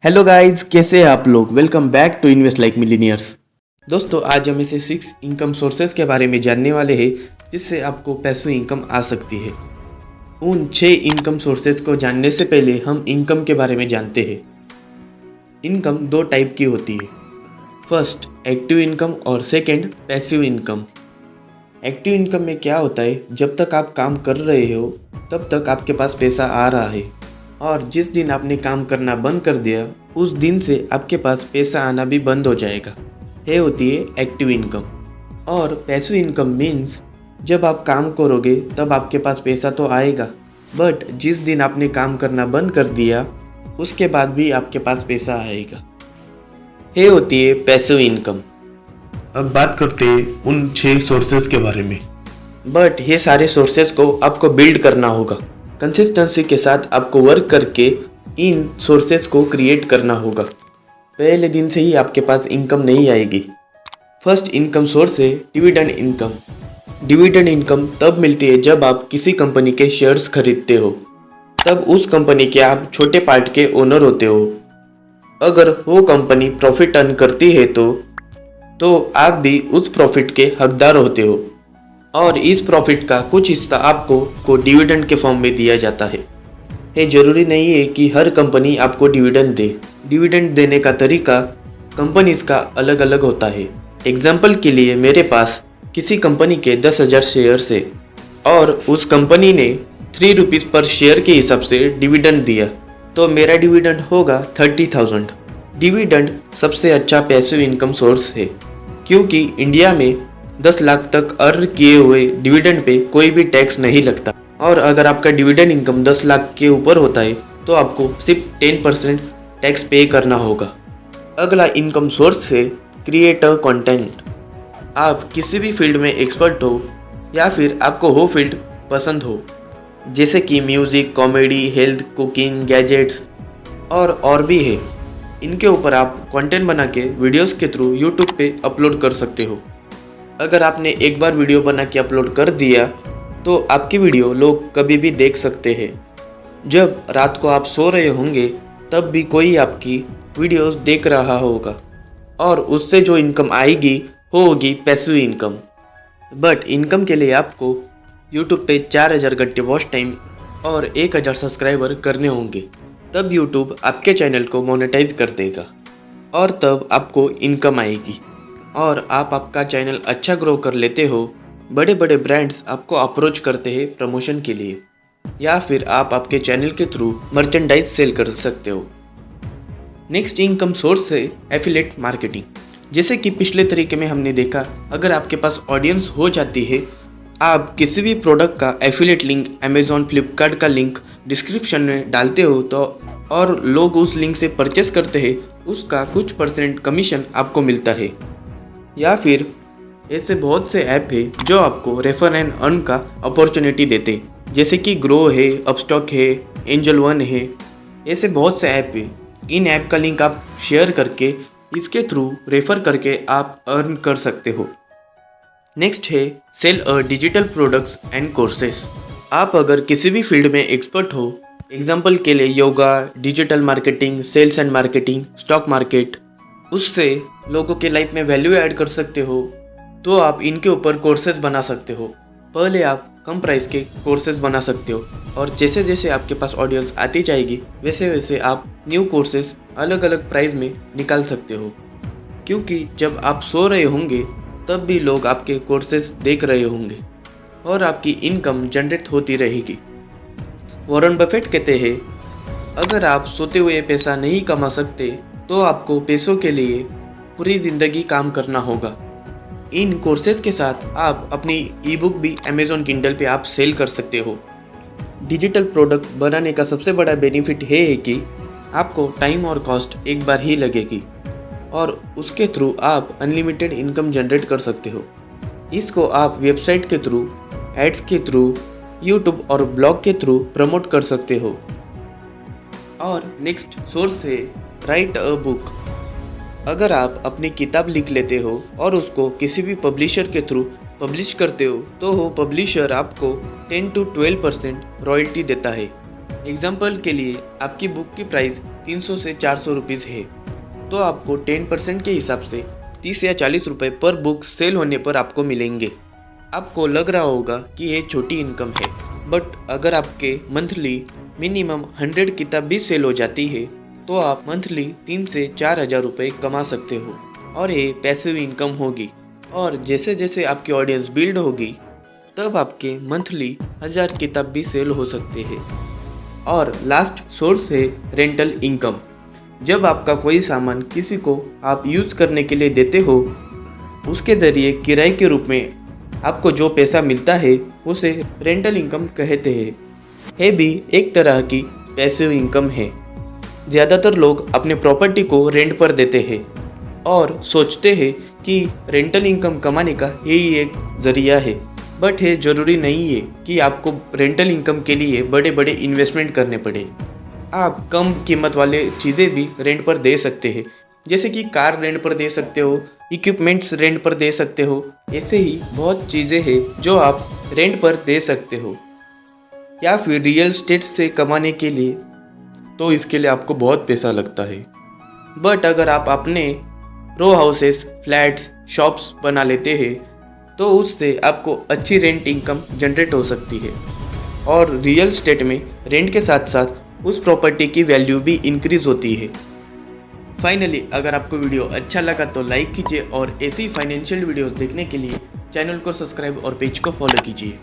Hello guys, कैसे हैं आप लोग। Welcome back to invest like millionaires. दोस्तों, आज हम इसे 6 इनकम सोर्सेज के बारे में जानने वाले हैं जिससे आपको पैसिव इनकम आ सकती है। उन 6 इनकम सोर्सेज को जानने से पहले हम इनकम के बारे में जानते हैं। इनकम 2 टाइप की होती है, फर्स्ट एक्टिव इनकम और second passive income. Active income में क्या होता है, जब तक आप काम कर रहे हो तब तक आपके पास पैसा आ रहा है, और जिस दिन आपने काम करना बंद कर दिया उस दिन से आपके पास पैसा आना भी बंद हो जाएगा। ये होती है एक्टिव इनकम। और पैसिव इनकम मीन्स जब आप काम करोगे तब आपके पास पैसा तो आएगा, बट जिस दिन आपने काम करना बंद कर दिया उसके बाद भी आपके पास पैसा आएगा। ये होती है पैसिव इनकम। अब बात करते हैं उन 6 सोर्सेज के बारे में। बट ये सारे सोर्सेज को आपको बिल्ड करना होगा। कंसिस्टेंसी के साथ आपको वर्क करके इन सोर्सेज को क्रिएट करना होगा। पहले दिन से ही आपके पास इनकम नहीं आएगी। फर्स्ट इनकम सोर्स है डिविडेंड इनकम। डिविडेंड इनकम तब मिलती है जब आप किसी कंपनी के शेयर्स खरीदते हो, तब उस कंपनी के आप छोटे पार्ट के ओनर होते हो। अगर वो कंपनी प्रॉफिट अर्न करती है तो आप भी उस प्रॉफिट के हकदार होते हो, और इस प्रॉफिट का कुछ हिस्सा आपको डिविडेंड के फॉर्म में दिया जाता है। ये जरूरी नहीं है कि हर कंपनी आपको डिविडेंड दे। डिविडेंड देने का तरीका कंपनीज का अलग अलग होता है। एग्जाम्पल के लिए मेरे पास किसी कंपनी के 10,000 शेयर्स है और उस कंपनी ने 3 रुपीज़ पर शेयर के हिसाब से डिविडेंड दिया, तो मेरा डिविडेंड होगा 30,000। डिविडेंड सबसे अच्छा पैसिव इनकम सोर्स है, क्योंकि इंडिया में 10 लाख तक अर्न किए हुए डिविडेंड पे कोई भी टैक्स नहीं लगता। और अगर आपका डिविडेंड इनकम 10 लाख के ऊपर होता है तो आपको सिर्फ 10% टैक्स पे करना होगा। अगला इनकम सोर्स है क्रिएटर कंटेंट। आप किसी भी फील्ड में एक्सपर्ट हो या फिर आपको वो फील्ड पसंद हो, जैसे कि music, comedy, health, cooking, gadgets और भी है। इनके ऊपर आप कंटेंट बना के वीडियोस के थ्रू यूट्यूब पे अपलोड कर सकते हो। अगर आपने एक बार वीडियो बना के अपलोड कर दिया तो आपकी वीडियो लोग कभी भी देख सकते हैं। जब रात को आप सो रहे होंगे तब भी कोई आपकी वीडियोस देख रहा होगा, और उससे जो इनकम आएगी वो होगी पैसिव इनकम। बट इनकम के लिए आपको यूट्यूब पे 4000 घंटे वॉच टाइम और 1000 सब्सक्राइबर करने होंगे, तब यूट्यूब आपके चैनल को मोनेटाइज कर देगा और तब आपको इनकम आएगी। और आप आपका चैनल अच्छा ग्रो कर लेते हो, बड़े बड़े ब्रांड्स आपको अप्रोच करते हैं प्रमोशन के लिए, या फिर आप आपके चैनल के थ्रू मर्चेंडाइज सेल कर सकते हो। नेक्स्ट इनकम सोर्स है एफिलिएट मार्केटिंग। जैसे कि पिछले तरीके में हमने देखा, अगर आपके पास ऑडियंस हो जाती है, आप किसी भी प्रोडक्ट का एफिलिएट लिंक अमेजॉन, फ्लिपकार्ट का लिंक डिस्क्रिप्शन में डालते हो तो और लोग उस लिंक से परचेस करते हैं, उसका कुछ % कमीशन आपको मिलता है। या फिर ऐसे बहुत से ऐप है जो आपको रेफर एंड अर्न का अपॉर्चुनिटी देते, जैसे कि ग्रो है, अपस्टॉक है, एंजल वन है। ऐसे बहुत से ऐप है। इन ऐप का लिंक आप शेयर करके इसके थ्रू रेफर करके आप अर्न कर सकते हो। नेक्स्ट है sell a digital products and courses. आप अगर किसी भी फील्ड में एक्सपर्ट हो, एग्जाम्पल के लिए yoga, digital marketing, sales and marketing, stock market, उससे लोगों के लाइफ में वैल्यू ऐड कर सकते हो, तो आप इनके ऊपर कोर्सेज बना सकते हो। पहले आप कम प्राइस के कोर्सेज बना सकते हो, और जैसे जैसे आपके पास ऑडियंस आती जाएगी वैसे वैसे आप न्यू कोर्सेज अलग अलग प्राइस में निकाल सकते हो, क्योंकि जब आप सो रहे होंगे तब भी लोग आपके कोर्सेज देख रहे होंगे और आपकी इनकम जनरेट होती रहेगी। वॉरेन बफेट कहते हैं, अगर आप सोते हुए पैसा नहीं कमा सकते तो आपको पैसों के लिए पूरी ज़िंदगी काम करना होगा। इन कोर्सेज के साथ आप अपनी ई बुक भी अमेजॉन किंडल पे आप सेल कर सकते हो। डिजिटल प्रोडक्ट बनाने का सबसे बड़ा बेनिफिट है कि आपको टाइम और कॉस्ट एक बार ही लगेगी, और उसके थ्रू आप अनलिमिटेड इनकम जनरेट कर सकते हो। इसको आप वेबसाइट के थ्रू, एड्स के थ्रू, यूट्यूब और ब्लॉग के थ्रू प्रमोट कर सकते हो। और नेक्स्ट सोर्स है राइट अ बुक। अगर आप अपनी किताब लिख लेते हो और उसको किसी भी पब्लिशर के थ्रू पब्लिश करते हो तो वो पब्लिशर आपको 10 to 12% रॉयल्टी देता है। एग्जाम्पल के लिए आपकी बुक की प्राइस 300 से 400 रुपीज़ है, तो आपको 10% के हिसाब से 30 या 40 रुपये पर बुक सेल होने पर आपको मिलेंगे। आपको लग रहा होगा कि ये छोटी इनकम है, बट अगर आपके मंथली मिनिमम 100 किताब भी सेल हो जाती है तो आप मंथली 3 से 4 हज़ार रुपये कमा सकते हो और ये पैसिव इनकम होगी। और जैसे जैसे आपकी ऑडियंस बिल्ड होगी तब आपके मंथली 1000 किताब भी सेल हो सकते हैं। और लास्ट सोर्स है रेंटल इनकम। जब आपका कोई सामान किसी को आप यूज़ करने के लिए देते हो, उसके ज़रिए किराए के रूप में आपको जो पैसा मिलता है उसे रेंटल इनकम कहते हैं। ये भी एक तरह की पैसिव इनकम है। ज़्यादातर लोग अपने प्रॉपर्टी को रेंट पर देते हैं और सोचते हैं कि रेंटल इनकम कमाने का यही एक ज़रिया है, बट ये ज़रूरी नहीं है कि आपको रेंटल इनकम के लिए बड़े बड़े इन्वेस्टमेंट करने पड़े। आप कम कीमत वाले चीज़ें भी रेंट पर दे सकते हैं, जैसे कि कार रेंट पर दे सकते हो, इक्विपमेंट्स रेंट पर दे सकते हो। ऐसे ही बहुत चीज़ें हैं जो आप रेंट पर दे सकते हो। या फिर रियल एस्टेट से कमाने के लिए तो इसके लिए आपको बहुत पैसा लगता है, बट अगर आप अपने रो हाउसेस, फ्लैट्स, शॉप्स बना लेते हैं तो उससे आपको अच्छी रेंट इनकम जनरेट हो सकती है। और रियल एस्टेट में रेंट के साथ साथ उस प्रॉपर्टी की वैल्यू भी इंक्रीज होती है। फाइनली, अगर आपको वीडियो अच्छा लगा तो लाइक कीजिए और ऐसी फाइनेंशियल वीडियोस देखने के लिए चैनल को सब्सक्राइब और पेज को फॉलो कीजिए।